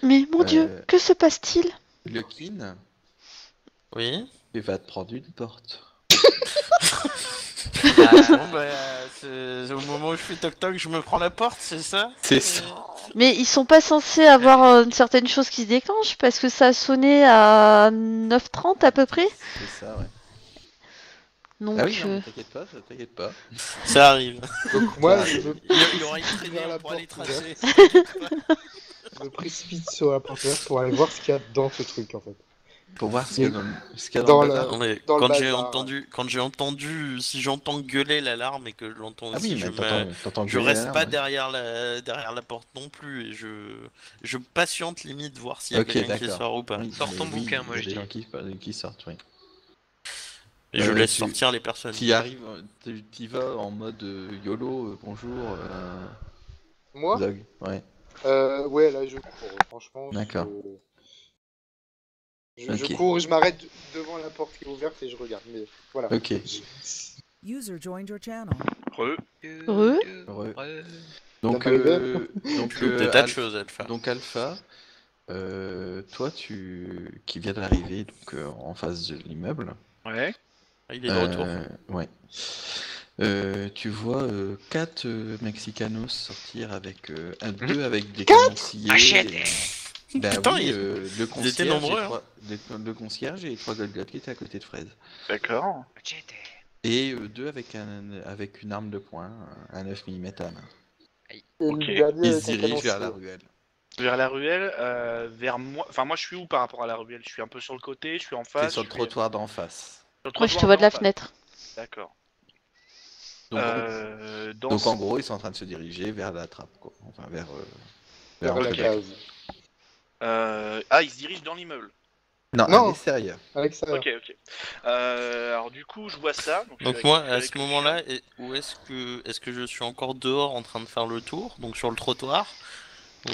Mais mon Dieu, Euh, que se passe-t-il? Lucky, Oui. tu vas te prendre une porte. Bon, bah, au moment où je fais toc-toc, je me prends la porte, c'est ça? C'est ça. Mais ils sont pas censés avoir une certaine chose qui se déclenche parce que ça a sonné à 9h30 à peu près. C'est ça, ouais. Ah oui, Donc, non, mais t'inquiète pas. Ça arrive. Donc moi, Ça je arrive. me Il y aura une précipite traînée, vers on la pourra les porte tracer. ouverte. T'inquiète pas. Je me précipite sur la porte ouverte pour aller voir ce qu'il y a dans ce truc en fait. Pour voir ce Mais qu'il y a dans dans le le, bazar. Non, mais dans le quand j'ai bazar. entendu, si j'entends gueuler l'alarme et que je l'entends Ah oui, aussi, mais t'entends je gueuler reste l'alarme, pas ouais. derrière la porte non plus et je patiente limite voir s'il y a Ok, quelqu'un qui d'accord. sort ou pas. Oui, Sors ton oui, bouquin, il moi y a je des dis. gens qui sortent, oui. Et je laisse Tu sortir les personnes. y arrives, t'y vas en mode YOLO, bonjour, Moi, Zog. Ouais, ouais, là je cours. Franchement, d'accord. je Ok, cours, je m'arrête devant la porte qui est ouverte et je regarde. Mais voilà. ok. User joined your channel. Re. Re. Donc, d'arriver. donc, Des tas de choses à le faire. donc Alpha, toi qui viens d'arriver donc en face de l'immeuble. Ouais. Ah, il est de retour. Ouais. Tu vois 4 Mexicanos sortir avec deux avec des canons sciés. Machette. Bah Putain, oui, le ils étaient nombreux, hein. le concierge et les 3 Golgoth qui étaient à côté de Fraise. D'accord. Et deux avec une arme de poing, un 9 mm à main. Et Ok. le dernier Ils avec se un canon dirigent vers la scié. ruelle. Vers la ruelle, vers moi. Enfin, moi je suis où par rapport à la ruelle? Je suis un peu sur le côté, je suis en C'est face. sur le je suis- trottoir d'en face. Sur le moi je te trottoir vois de la d'en face. fenêtre. D'accord. Donc, Dans en gros, ils sont en train de se diriger vers la trappe, quoi. Enfin, vers Vers la l'entrée. case. Ah, ils se dirigent dans l'immeuble. Non, Non. à l'extérieur. À l'extérieur. Ok. Alors du coup, je vois ça. Donc moi, à ce moment-là, où est-ce que je suis encore dehors en train de faire le tour, donc sur le trottoir,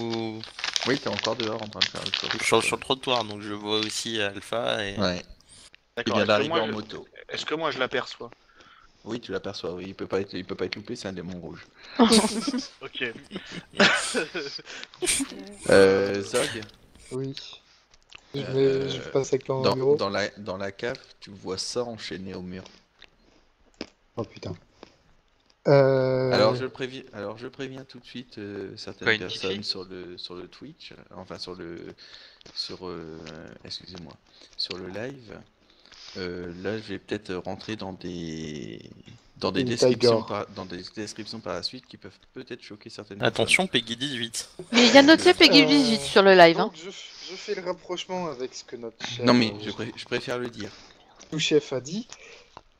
ou Oui, t'es encore dehors en train de faire le tour. sur le trottoir, donc je vois aussi Alpha et... Ouais. Il D'accord. vient Est-ce que d'arriver moi, en je... moto. est-ce que moi je l'aperçois? Oui, tu l'aperçois, oui. Il peut pas être loupé, c'est un démon rouge. Ok. Zog, Oui. Je passe avec ton numéro. dans la cave, tu vois ça enchaîné au mur. Oh putain. Alors je préviens tout de suite certaines Quoi, une petite personnes fille sur le Twitch, enfin excusez-moi, sur le live. Là, je vais peut-être rentrer dans des Une Tiger. dans des descriptions par la suite qui peuvent peut-être choquer certaines Attention, Peggy 18. Mais il y a noté Peggy 18 sur le live. Hein. Donc je fais le rapprochement avec ce que notre cher Non mais je préfère le dire. sous-chef a dit.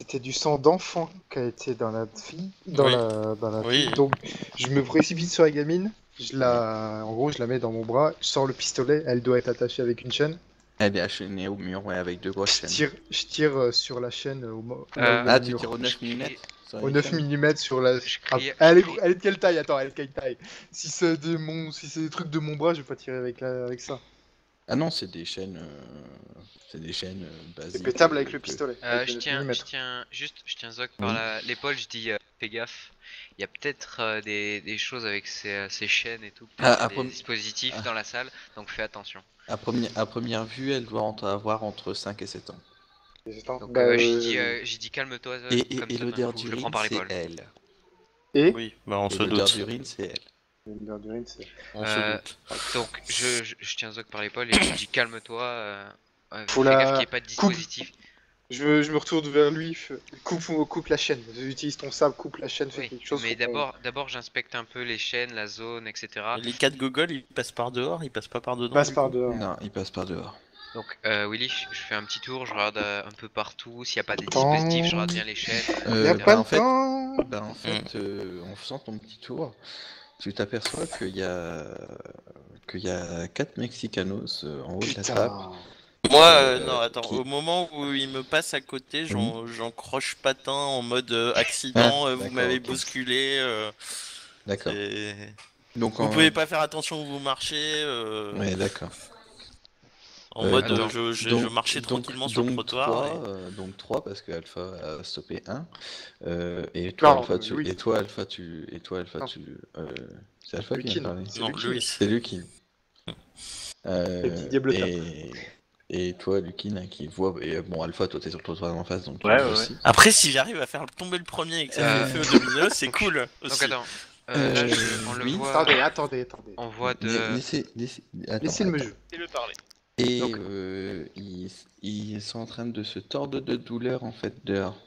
C'était du sang d'enfant qui a été dans la fille, Oui. dans la Oui. fille. Donc je me précipite sur la gamine. En gros, je la mets dans mon bras. Je sors le pistolet. Elle doit être attachée avec une chaîne. Elle est enchaînée au mur, ouais, avec deux grosses chaînes. Je tire sur la chaîne Ah, tu tires au 9 mm au 9 mm sur la. Je Ah, criais- elle est de quelle taille? Attends, elle est de quelle taille? Si c'est des trucs de mon bras, je vais pas tirer avec ça. Ah non, c'est des chaînes basiques. C'est pétable avec le pistolet. avec Je le 9 tiens, mm. je tiens Zog par Oui. l'épaule, je dis fais gaffe. Il y a peut-être des choses avec ces chaînes et tout, Ah, peut-être après- des dispositifs dans la salle, donc fais attention. À première vue, elle doit avoir entre 5 et 7 ans. Donc Bah, j'ai dit calme-toi Zog, Et comme ça, d'un l'odeur coup, je le d'urine, prends par c'est l'épaule. elle. Et Oui, bah on Et se l'odeur doute. d'urine, c'est elle. L'odeur d'urine, c'est. On se Euh, doute. Donc je tiens Zog par l'épaule et je dis calme-toi, Faut fais la- gaffe qu'il n'y ait pas de coupe. dispositif. Je me retourne vers lui. Coupe la chaîne. Utilise ton sable, coupe la chaîne, fais Oui, quelque chose. mais faut qu'on- d'abord j'inspecte un peu les chaînes, la zone, etc. Et les 4 gogoles, ils passent par dehors, ils passent pas par dedans. Passe du par coup dehors. Non, il passe pas dehors. Donc Willy, je fais un petit tour, je regarde un peu partout, s'il n'y a pas des Attends. dispositifs, je regarde bien les chaînes. Y a Bah, pas en de fait, temps. en faisant ton petit tour, tu t'aperçois qu'il y a 4 Mexicanos en haut de la trappe. Putain. Moi, Euh, non, attends, qui- au moment où il me passe à côté, j'en croche patin en mode Ah, accident, vous d'accord, m'avez ok. bousculé. D'accord. c'est- Donc Vous pouvez pas faire attention où vous marchez. Ouais, d'accord. En mode, attends. je marchais tranquillement sur le trottoir. 3, donc 3 parce que Alpha a stoppé 1. Et toi, Non, Alpha, oui. et toi, Alpha, tu. Non. C'est Alpha qui Lucky, vient de parler. c'est Non, Lucky. Louis. C'est lui qui. petits diablotins. Et toi, Lukin, qui voit. Et bon, Alpha, toi, t'es sur le trottoir en face, donc tu Ouais, le vois ouais, aussi. Après, si j'arrive à faire tomber le premier et que ça fait feu au domino, c'est cool Donc aussi. attends, là on le oui. voit. Attendez. On voit de. Attends, Laissez-le me attends. jouer. Laissez-le parler. Et Donc- ils sont en train de se tordre de douleur, en fait, dehors.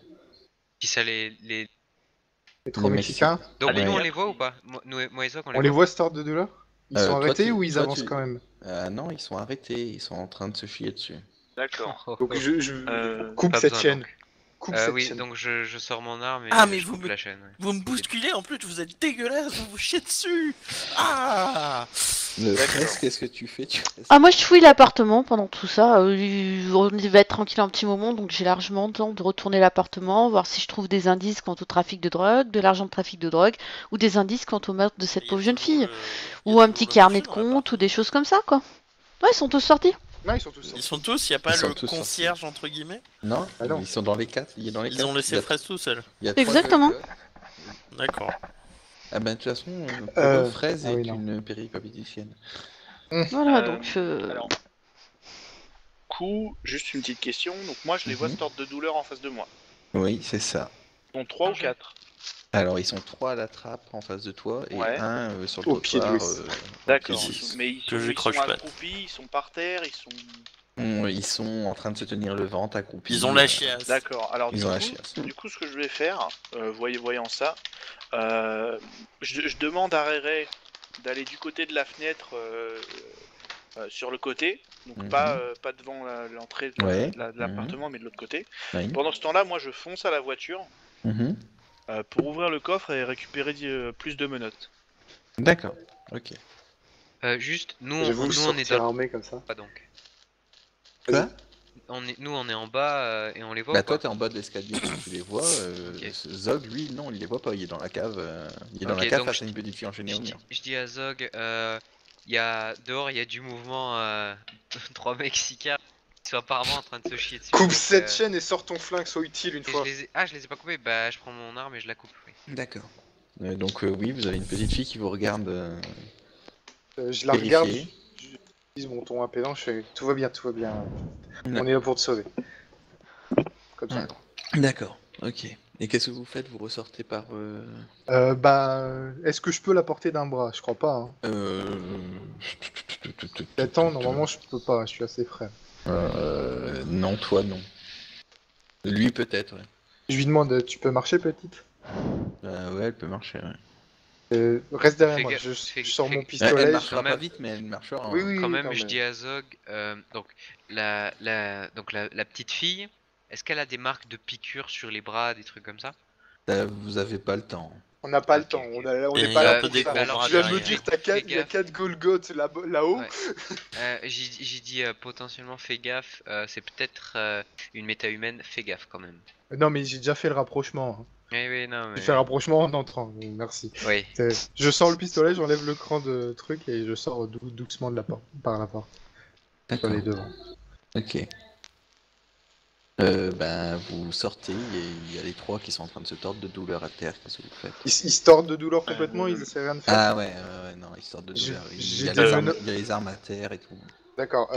Si ça les. Les Les trois Mexicains. Donc Allez, nous on ouais. les voit ou pas? Moi et Zog, On les voit se tordre de douleur? Ils sont toi, arrêtés tu- ou ils toi, avancent tu- quand même? Non, ils sont arrêtés, ils sont en train de se chier dessus. D'accord. Donc je coupe Pas cette besoin, chaîne. donc. Coupe cette Oui, chaîne. donc je sors mon arme et Ah, mais je vous coupe me- la chaîne. Ouais. Vous me bousculez en plus, vous êtes dégueulasse, vous vous chiez dessus. Ah. Le D'accord. Fraise, qu'est-ce que tu fais? Ah, moi je fouille l'appartement pendant tout ça. On va être tranquille un petit moment, donc j'ai largement le temps de retourner l'appartement, voir si je trouve des indices quant au trafic de drogue, de l'argent de trafic de drogue, ou des indices quant au meurtre de cette Il y a pauvre jeune toujours fille. il y Ou a un toujours petit le carnet de monsieur dans compte, l'appart. ou des choses comme ça, quoi. Ouais, ils sont tous sortis. Non, ils sont tous Ils sortis. sont tous, il n'y a pas Ils sont le tous concierge entre guillemets. Non, Ah non. ils sont dans les quatre. Il est dans les Ils quatre. ont laissé Il y a- Fraise tout seul. il y a trois Exactement. gosses. D'accord. Ah ben, de toute façon, pour Euh, eux, Fraise ah est oui, non. une péripatéticienne. Voilà, Euh, donc. Alors, coup, juste une petite question. Donc moi, je les vois Mhm. se tordre de douleur en face de moi. Oui, c'est ça. Ils sont 3 ou 4. Alors, ils sont trois à la trappe en face de toi et Ouais. un sur Au le pied de trottoir. Louis. D'accord. au pied de- Mais ils Que sont, je ils croche sont pas. accroupis, ils sont par terre, ils sont... Ils sont en train de se tenir le ventre accroupis. Ils ont la chiasse. D'accord. Alors Ils ont la chiasse. du coup, ce que je vais faire, voyant ça, je demande à Réré d'aller du côté de la fenêtre, sur le côté, donc Mhm. pas devant l'entrée de Ouais. de l'appartement, mais de l'autre côté. Oui. Pendant ce temps-là, moi, je fonce à la voiture Mhm. pour ouvrir le coffre et récupérer plus de menottes. D'accord. Ok. Juste, nous J'avoue, on est sortir dans le armé comme ça. pas donc. Quoi? Nous on est en bas et on les voit. Bah ou pas toi t'es en bas de l'escalier, donc tu les vois. Ok. Zog, lui, non, il les voit pas. Il est dans la cave. Il est dans Ok, la cave donc face à une petite fille enchaînée au mur. Je dis à Zog, dehors il y a du mouvement, 3 Mexicains qui sont apparemment en train de se chier dessus. Coupe donc, cette chaîne et sors ton flingue, sois utile une et fois. je les ai pas coupés, bah je prends mon arme et je la coupe. Oui. D'accord. Donc oui, vous avez une petite fille qui vous regarde. Je la Vérifier. regarde, je dis mon ton apaisant, je fais tout va bien, tout va bien. On est là pour te sauver. Comme ça. D'accord. Ok. Et qu'est-ce que vous faites? Vous ressortez par. Est-ce que je peux la porter d'un bras? Je crois pas. Hein. Attends, normalement je peux pas, je suis assez frais. Non, toi non. Lui peut-être. Ouais. Je lui demande, tu peux marcher petite? Ouais, elle peut marcher. Ouais. Reste derrière Fais moi, gaffe, je fais- sors fais- mon Elle pistolet. marchera quand pas même. vite, mais elle marchera. Oui, oui, Quand oui, même, non, je mais- dis à Zog, donc la petite fille, est-ce qu'elle a des marques de piqûres sur les bras, des trucs comme ça? Vous avez pas le temps. On n'a pas le Ok, temps, ok. on Et n'est il pas y a là un peu pour des ça. gros Alors, bras Tu vas me derrière. dire, Fais il y a gaffe. 4 Golgoth là-haut. Ouais. J'ai dit potentiellement fais gaffe, c'est peut-être une méta-humaine, fais gaffe quand même. Non, mais j'ai déjà fait le rapprochement. Hein. Oui, non, mais. J'ai fait le rapprochement en entrant, donc merci. Oui. Je sors le pistolet, j'enlève le cran de truc et je sors doucement de la porte, par la porte. Sur D'accord. les devants. Ok. Vous sortez et il y a les trois qui sont en train de se tordre de douleur à terre. Qu'est-ce que vous faites? Ils se tordent de douleur complètement, ils essaient rien de faire. Ah ouais, non, ils sortent de J'ai- douleur. j'ai Il y a des les armes- meno- il y a les armes à terre et tout. D'accord,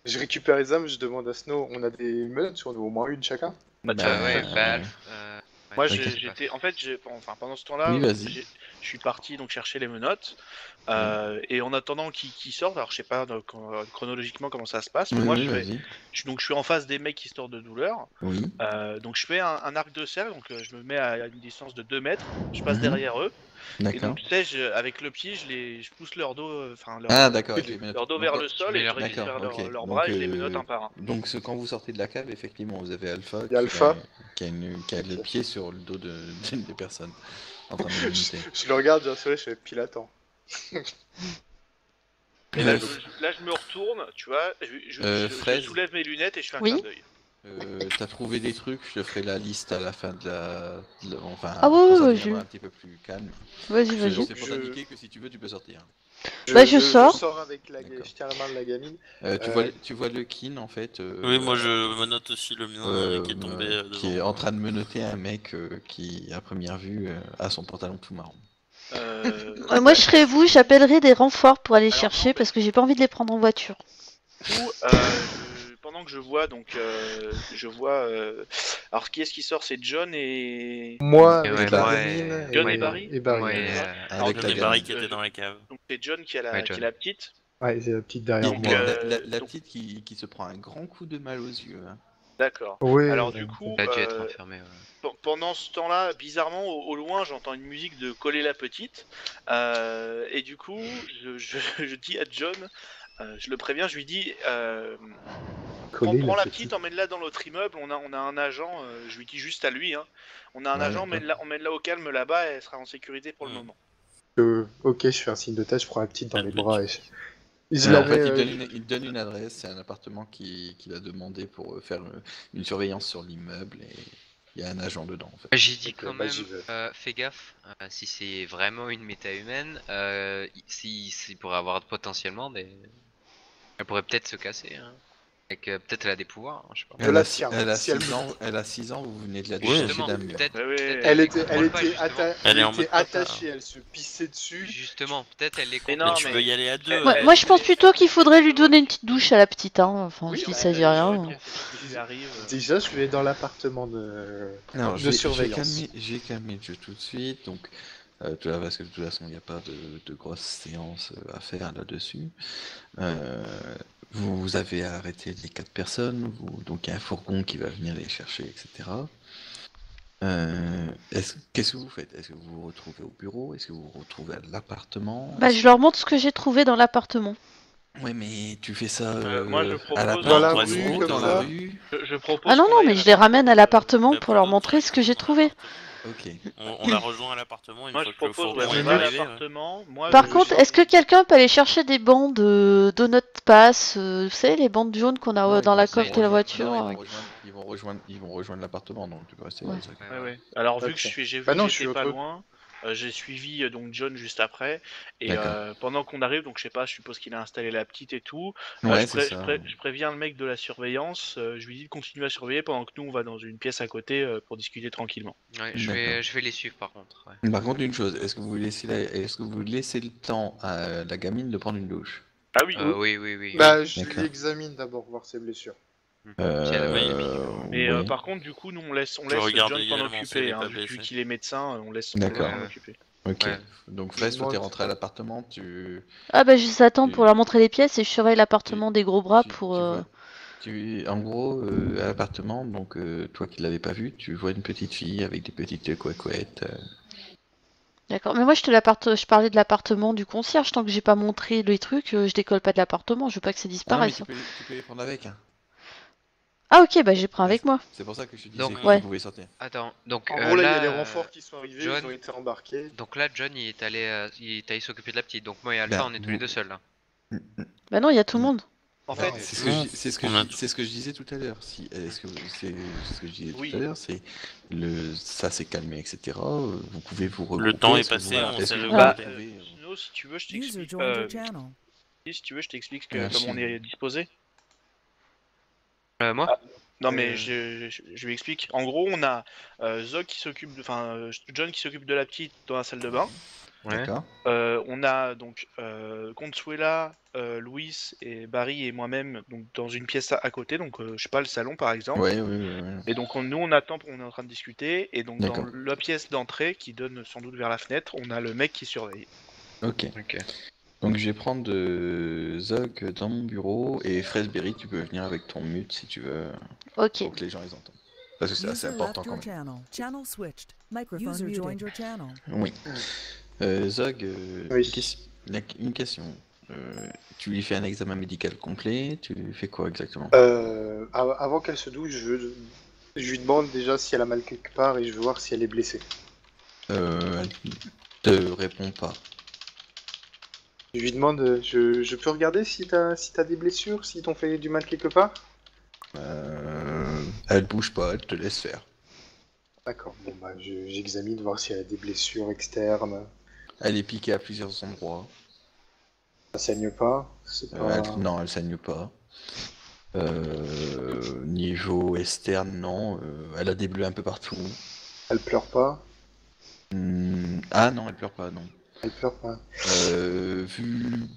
je récupère les armes, je demande à Snow, on a des menottes sur nous, au moins une chacun? Bah, Ouais, ouais. Moi, Ok. j'étais, en fait, pendant ce temps-là, Oui, vas-y. je suis parti donc chercher les menottes, et en attendant qu'ils sortent, alors je sais pas chronologiquement comment ça se passe, mais Oui, moi oui, je vas-y. suis en face des mecs qui sortent de douleur, Oui. donc je fais un arc de cercle, donc je me mets à une distance de 2 mètres, je passe Mhm. derrière eux, et D'accord. donc tu sais, avec le pied, je pousse leur dos, Ah d'accord. ok, mais- leur dos donc, vers le sol, mets et je leur- récupère d'accord, ok. leurs bras Donc, et je les menotte un par un. Donc quand vous sortez de la cave, effectivement, vous avez Alpha. Il y a Alpha. Qui a le pied sur le dos d'une des personnes. En train de je, limiter. je le regarde, j'ai un sourire, je fais pile attends. Et là, je me retourne, tu vois, je Fraise. soulève mes lunettes et je fais un Oui. clin d'œil. T'as trouvé des trucs, je te ferai la liste à la fin enfin, Ah ouais, quand ouais, ça ouais, deviendra j'ai- un petit peu plus calme. Vas-y, Je vas-y. sais pour t'indiquer que si tu veux, tu peux sortir. Je sors. Je sors avec D'accord. je tiens la main de la gamine. Tu vois le kin en fait. Oui, moi je me note aussi le mien qui est tombé qui est devant. en train de menotter un mec qui, à première vue, a son pantalon tout marron. Moi, je serais vous, j'appellerais des renforts pour aller Alors, chercher non, mais- parce que j'ai pas envie de les prendre en voiture. Ou, pendant que je vois, donc, alors qui est-ce qui sort? C'est John et. Moi, Et avec ouais, la moi, gamine John moi, et Barry et Barry. moi, ouais. Alors, Avec John la et gamme. Barry qui étaient dans la cave. Donc c'est John qui a Ouais, qui John. est la petite. Ouais, c'est la petite derrière Donc, moi. La donc- petite qui se prend un grand coup de mal aux yeux. Hein. D'accord. Ouais, Alors ouais, du coup, Il a dû être enfermé. Ouais. pendant ce temps-là, bizarrement, au loin, j'entends une musique de Coller la petite. Et du coup, je dis à John, je le préviens, je lui dis, coller prends la petite. petite, emmène-la dans l'autre immeuble. On a un agent, je lui dis juste à lui, hein. On a un Ouais, agent, d'accord. emmène-la au calme là-bas, elle sera en sécurité pour le Mm. moment. Ok, je fais un signe de tête, je prends la petite dans les bras et je En la fait, mets. il donne une adresse, c'est un appartement qu'il a demandé pour faire une surveillance sur l'immeuble et il y a un agent dedans en fait. J'ai dit Ok, quand bah, même, j'y vais. fais gaffe, si c'est vraiment une méta-humaine, il pourrait avoir potentiellement des... Elle pourrait peut-être se casser, hein. Et que peut-être elle a des pouvoirs, hein, je sais pas. Je l'affirme. Elle a Si elle 6 me- ans, elle a 6 ans, vous venez de la Oui, détacher Justement, d'un mur. peut-être Ouais, ouais. Elle les était, contrôle pas, justement. Elle est en était mode papa. attachée, elle se pissait dessus. Justement, peut-être elle les Mais contrôle. non, tu peux y aller à deux. Ouais, moi, je pense plutôt qu'il faudrait lui donner une petite douche à la petite. Hein. Enfin, je dis ça dit rien. Il arrive. Déjà, je vais dans l'appartement de Alors, de surveillance. j'ai calmé le jeu tout de suite, donc parce que de toute façon il n'y a pas de grosse séance à faire là-dessus. Vous avez arrêté les 4 personnes, donc il y a un fourgon qui va venir les chercher, etc. Qu'est-ce que vous faites? Est-ce que vous vous retrouvez au bureau? Est-ce que vous vous retrouvez à l'appartement? Bah, je leur montre ce que j'ai trouvé dans l'appartement. Ouais, mais tu fais ça Moi, je à la propose dans la porte du rue, bureau, comme dans ça. la rue. Je propose. Ah non, qu'on non, aille mais à je les ramène à l'appartement Bah, pour leur plutôt montrer ce que j'ai trouvé. Ok. On la rejoint à l'appartement une Moi, fois je que le propose, fourgon ouais, est on va à arrivé. l'appartement. Moi, Par je contre, sors- est-ce que quelqu'un peut aller chercher des bandes de Donut Pass, vous savez, les bandes jaunes qu'on a Non, dans ils la vont- coffre de la voiture non, euh. ils vont rejoindre l'appartement, donc tu peux rester là. Ouais. Zach. Ouais, ouais. Alors vu Ok. que j'ai vu Bah non, que je suis j'étais pas autre- loin, j'ai suivi donc John juste après. Et D'accord. pendant qu'on arrive, donc je sais pas, je suppose qu'il a installé la petite et tout. Ouais, c'est ça. Je préviens le mec de la surveillance. Je lui dis de continuer à surveiller pendant que nous on va dans une pièce à côté pour discuter tranquillement. Ouais, D'accord. je vais les suivre par contre. Ouais. Par contre, une chose, est-ce que vous laissez le temps à la gamine de prendre une douche? Ah oui. Oui. Bah, je D'accord. l'examine d'abord, voir ses blessures. Si elle a oui, Mais oui. par contre, du coup, nous on laisse regarde John s'en également si elle occuper. est Hein, pas vu blessée. qu'il est médecin, on laisse D'accord. s'en occuper. Ok. Ouais. Donc, Fraise, toi, Moi, t'es rentré à l'appartement, tu... Ah bah, je les attends Tu- pour leur montrer les pièces et je surveille l'appartement des gros bras tu- pour... tu vois- en gros, à l'appartement, donc toi qui l'avais pas vu, tu vois une petite fille avec des petites couette. D'accord, mais moi je parlais de l'appartement du concierge, tant que j'ai pas montré les trucs, je décolle pas de l'appartement, je veux pas que ça Ah non, mais disparaisse. tu peux les prendre avec. Hein. Ah ok, bah j'ai pris avec moi. C'est pour ça que je te disais Donc, que ouais. vous pouvez sortir. Attends, donc En gros, là, il y a là, les renforts qui sont arrivés, John- ils ont été embarqués. donc là, John il est allé s'occuper de la petite. Donc moi et Alpha, Ben, on est tous les deux seuls là. Bah non, il y a tout le monde. En Non, fait, mais C'est ce que On a c'est ce que je disais tout à l'heure. C'est ce que je disais Oui. tout à l'heure. C'est ça s'est calmé, etc. Vous pouvez vous regrouper. Le temps est est-ce que passé, vous- on est-ce s'est que vous regroupé. pouvez, Snow, si tu veux, je User t'explique. joined your channel. Si tu veux, je t'explique Merci. comment on est disposé. Moi Non mais je lui explique. En gros, on a Zog qui s'occupe, John qui s'occupe de la petite dans la salle de bain. Ouais. D'accord. On a donc Consuela, Louis et Barry et moi-même donc dans une pièce à côté, donc je sais pas, le salon par exemple. Ouais. Et donc nous on attend, on est en train de discuter et donc dans D'accord. la pièce d'entrée qui donne sans doute vers la fenêtre, on a le mec qui surveille. Ok. Ok. Donc je vais prendre Zog dans mon bureau et Fresberry, tu peux venir avec ton mute si tu veux, Ok. pour que les gens les entendent. Parce que c'est assez User important left quand your même. channel. Channel switched. Microphone User joined your channel. Oui. Zog, Oui. une question. Tu lui fais un examen médical complet, tu fais quoi exactement? Avant qu'elle se douche, je lui demande déjà si elle a mal quelque part et je veux voir si elle est blessée. Elle te répond pas. Je lui demande, je peux regarder si t'as des blessures, si t'ont fait du mal quelque part? Elle bouge pas, elle te laisse faire. D'accord, bon bah j'examine, voir si elle a des blessures externes. Elle est piquée à plusieurs endroits. Ça saigne pas, c'est pas... Non, elle saigne pas. Niveau externe, non. Elle a des bleus un peu partout. Elle pleure pas. Ah non, elle pleure pas, non. Elle pleure pas. Vu